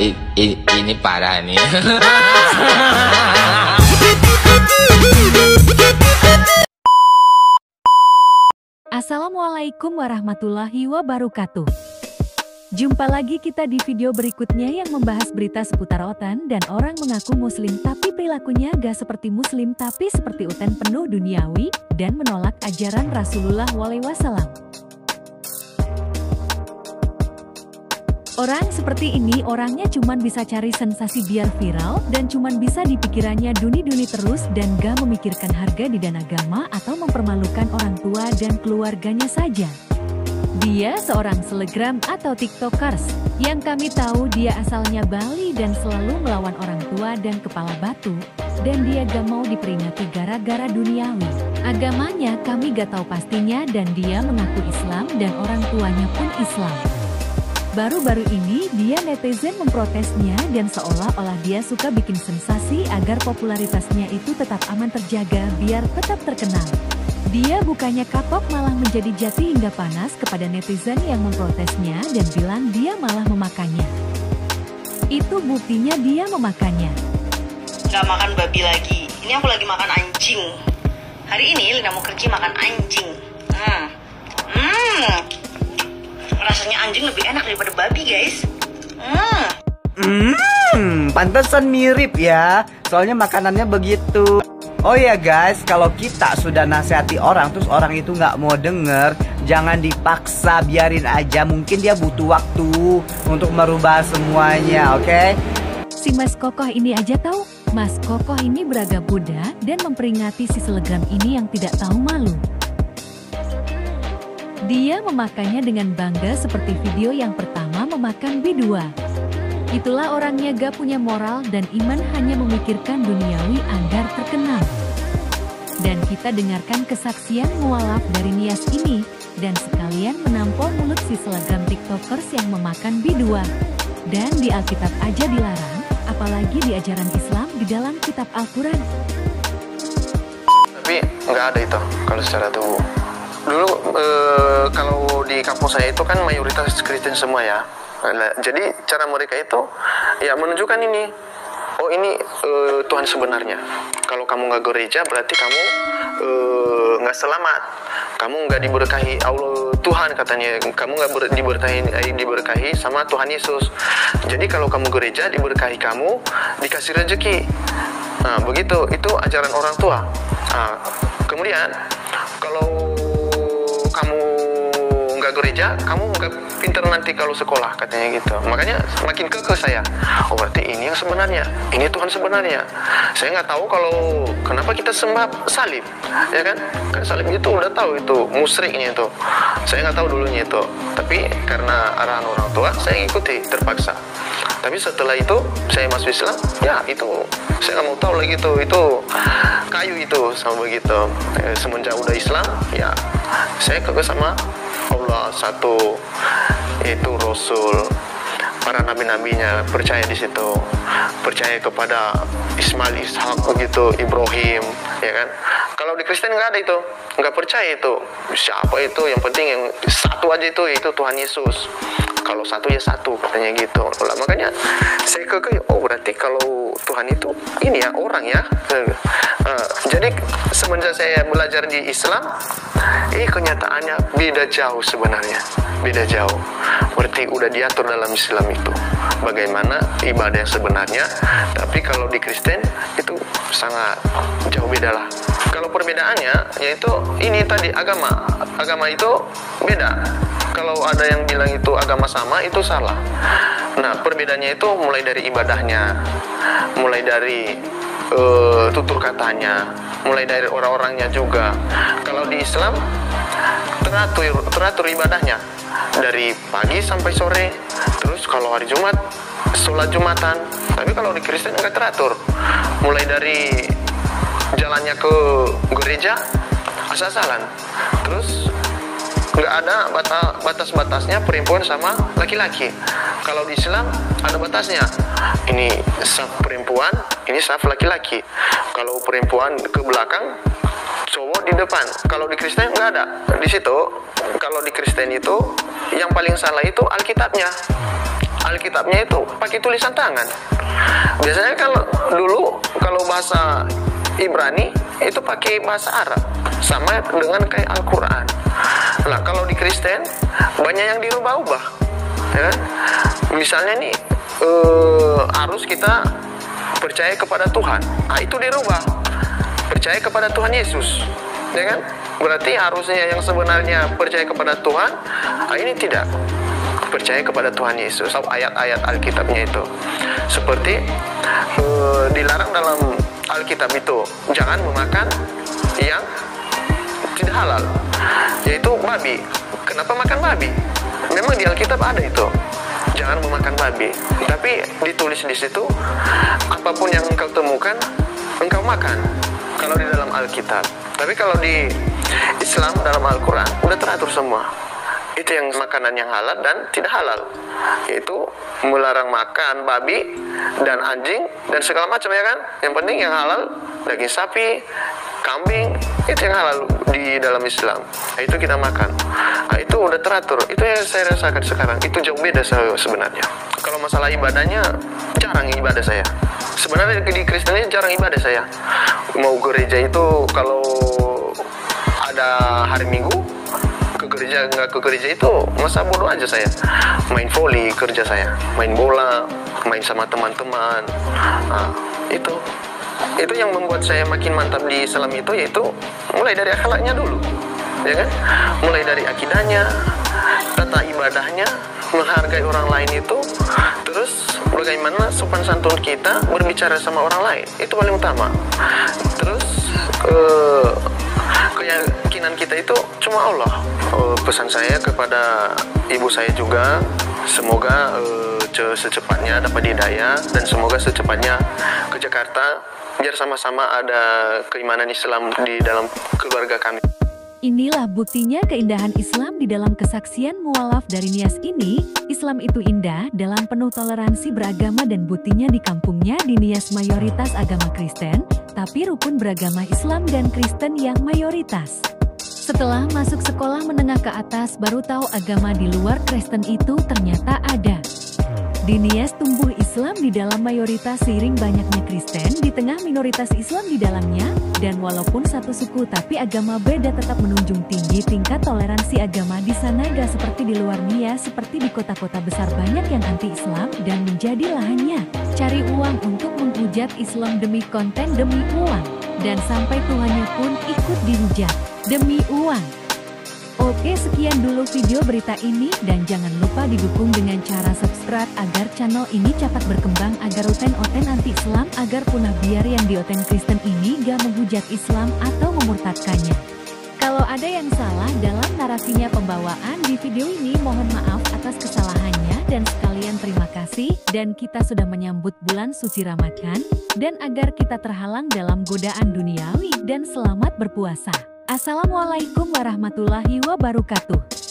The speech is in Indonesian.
Ini parah nih. Assalamualaikum warahmatullahi wabarakatuh. Jumpa lagi kita di video berikutnya yang membahas berita seputar Otan dan orang mengaku muslim tapi perilakunya gak seperti muslim tapi seperti Utan, penuh duniawi dan menolak ajaran Rasulullah SAW. Orang seperti ini orangnya cuman bisa cari sensasi biar viral dan cuman bisa dipikirannya duni-duni terus dan gak memikirkan harga di dan agama atau mempermalukan orang tua dan keluarganya saja. Dia seorang selebgram atau tiktokers yang kami tahu dia asalnya Bali dan selalu melawan orang tua dan kepala batu, dan dia gak mau diperingati gara-gara duniawi. Agamanya kami gak tahu pastinya dan dia mengaku Islam dan orang tuanya pun Islam. Baru-baru ini dia netizen memprotesnya dan seolah-olah dia suka bikin sensasi agar popularitasnya itu tetap aman terjaga biar tetap terkenal. Dia bukannya kapok malah menjadi jati hingga panas kepada netizen yang memprotesnya dan bilang dia malah memakannya. Itu buktinya dia memakannya. Gak makan babi lagi, ini aku lagi makan anjing. Hari ini Lina mau kerja makan anjing. Rasanya anjing lebih enak daripada babi, guys. Pantesan mirip ya, soalnya makanannya begitu. Oh ya guys, kalau kita sudah nasihati orang terus orang itu nggak mau denger, jangan dipaksa, biarin aja. Mungkin dia butuh waktu untuk merubah semuanya, oke? Si Mas Kokoh ini aja tahu, Mas Kokoh ini beraga Buddha dan memperingati si selebgram ini yang tidak tahu malu. Dia memakannya dengan bangga seperti video yang pertama memakan B2. Itulah orangnya gak punya moral dan iman, hanya memikirkan duniawi agar terkenal. Dan kita dengarkan kesaksian mualaf dari Nias ini, dan sekalian menampol mulut si selebgram tiktokers yang memakan B2. Dan di Alkitab aja dilarang, apalagi di ajaran Islam di dalam kitab Al-Quran. Tapi nggak ada itu kalau secara tubuh. Dulu kalau di kampung saya itu kan mayoritas Kristen semua ya. Jadi cara mereka itu ya menunjukkan ini. Oh ini Tuhan sebenarnya. Kalau kamu nggak gereja berarti kamu nggak selamat. Kamu nggak diberkahi Allah Tuhan katanya. Kamu nggak diberkahi sama Tuhan Yesus. Jadi kalau kamu gereja diberkahi, kamu dikasih rezeki. Nah begitu, itu ajaran orang tua. Nah, kemudian kalau kamu nggak gereja, kamu nggak pinter nanti kalau sekolah katanya gitu. Makanya makin kekeh saya. Oh berarti ini yang sebenarnya, ini Tuhan sebenarnya. Saya nggak tahu kalau kenapa kita sembah salib, ya kan? Kan salib itu udah tahu itu musyriknya itu. Saya nggak tahu dulunya itu. Tapi karena arahan orang tua, saya ikuti terpaksa. Tapi setelah itu saya masuk Islam, ya itu saya nggak mau tahu lagi itu kayu itu sama begitu. Semenjak udah Islam, ya saya kekeh sama Allah satu, itu Rasul, para nabi-nabinya, percaya di situ, percaya kepada Ismail, Ishak begitu, Ibrahim, ya kan? Kalau di Kristen nggak ada itu, nggak percaya itu. Siapa itu? Yang penting yang satu aja itu Tuhan Yesus. Kalau satu ya satu katanya gitu. Nah, makanya saya kekeh, oh berarti kalau Tuhan itu ini ya orang ya. Jadi semenjak saya belajar di Islam, kenyataannya beda jauh sebenarnya, beda jauh. Berarti udah diatur dalam Islam itu bagaimana ibadah yang sebenarnya. Tapi kalau di Kristen itu sangat jauh beda lah. Kalau perbedaannya yaitu ini tadi agama itu beda. Kalau ada yang bilang itu agama sama, itu salah. Nah, perbedaannya itu mulai dari ibadahnya, mulai dari tutur katanya, mulai dari orang-orangnya juga. Kalau di Islam teratur ibadahnya dari pagi sampai sore. Terus kalau hari Jumat sholat Jumatan. Tapi kalau di Kristen nggak teratur. Mulai dari jalannya ke gereja asal-asalan. Terus nggak ada batas-batasnya perempuan sama laki-laki. Kalau di Islam ada batasnya. Ini saf perempuan, ini saf laki-laki. Kalau perempuan ke belakang, cowok di depan. Kalau di Kristen nggak ada. Di situ, kalau di Kristen itu yang paling salah itu Alkitabnya. Alkitabnya itu pakai tulisan tangan. Biasanya kalau bahasa Ibrani itu pakai bahasa Arab, sama dengan kayak Al-Quran. Nah, kalau di Kristen banyak yang dirubah-ubah, ya kan? Misalnya nih, harus kita percaya kepada Tuhan, itu dirubah, percaya kepada Tuhan Yesus, ya kan? Berarti harusnya yang sebenarnya percaya kepada Tuhan, ini tidak percaya kepada Tuhan Yesus. Ayat-ayat Alkitabnya itu seperti dilarang dalam Alkitab itu, jangan memakan yang tidak halal, yaitu babi. Kenapa makan babi? Memang di Alkitab ada itu, jangan memakan babi. Tapi ditulis di situ, apapun yang engkau temukan, engkau makan. Kalau di dalam Alkitab. Tapi kalau di Islam dalam Al-Quran udah teratur semua. Itu yang makanan yang halal dan tidak halal, yaitu melarang makan babi dan anjing dan segala macam, ya kan. Yang penting yang halal daging sapi, kambing, itu yang halal di dalam Islam. Itu kita makan. Itu udah teratur. Itu yang saya rasakan sekarang. Itu jauh beda sebenarnya. Kalau masalah ibadahnya, jarang ibadah saya. Sebenarnya di Kristen ini jarang ibadah saya. Mau gereja itu kalau ada hari Minggu ke gereja, nggak ke gereja itu masa bodoh aja saya. Main volley kerja saya, main bola, main sama teman-teman. Itu yang membuat saya makin mantap di Islam itu, yaitu mulai dari akhlaknya dulu, ya kan? Mulai dari akidahnya, tata ibadahnya, menghargai orang lain itu, terus bagaimana sopan santun kita berbicara sama orang lain, itu paling utama. Terus keyakinan kita itu cuma Allah. Pesan saya kepada ibu saya juga, semoga secepatnya dapat hidayah dan semoga secepatnya ke Jakarta biar sama-sama ada keimanan Islam di dalam keluarga kami. Inilah buktinya keindahan Islam di dalam kesaksian mualaf dari Nias ini. Islam itu indah dalam penuh toleransi beragama dan buktinya di kampungnya di Nias mayoritas agama Kristen, tapi rukun beragama Islam dan Kristen yang mayoritas. Setelah masuk sekolah menengah ke atas baru tahu agama di luar Kristen itu ternyata ada. Di Nias tumbuh Islam di dalam mayoritas seiring banyaknya Kristen di tengah minoritas Islam di dalamnya, dan walaupun satu suku tapi agama beda tetap menunjung tinggi tingkat toleransi agama di sana, gak seperti di luar Nias. Seperti di kota-kota besar banyak yang anti-Islam dan menjadi lahannya cari uang untuk menghujat Islam demi konten, demi uang, dan sampai Tuhannya pun ikut dihujat demi uang. Oke, sekian dulu video berita ini dan jangan lupa didukung dengan cara subscribe agar channel ini cepat berkembang, agar oten-oten anti-Islam agar punah, biar yang di oten Kristen ini gak menghujat Islam atau memurtadkannya. Kalau ada yang salah dalam narasinya pembawaan di video ini, mohon maaf atas kesalahannya dan sekalian terima kasih. Dan kita sudah menyambut bulan suci Ramadan, dan agar kita terhalang dalam godaan duniawi dan selamat berpuasa. Assalamualaikum warahmatullahi wabarakatuh.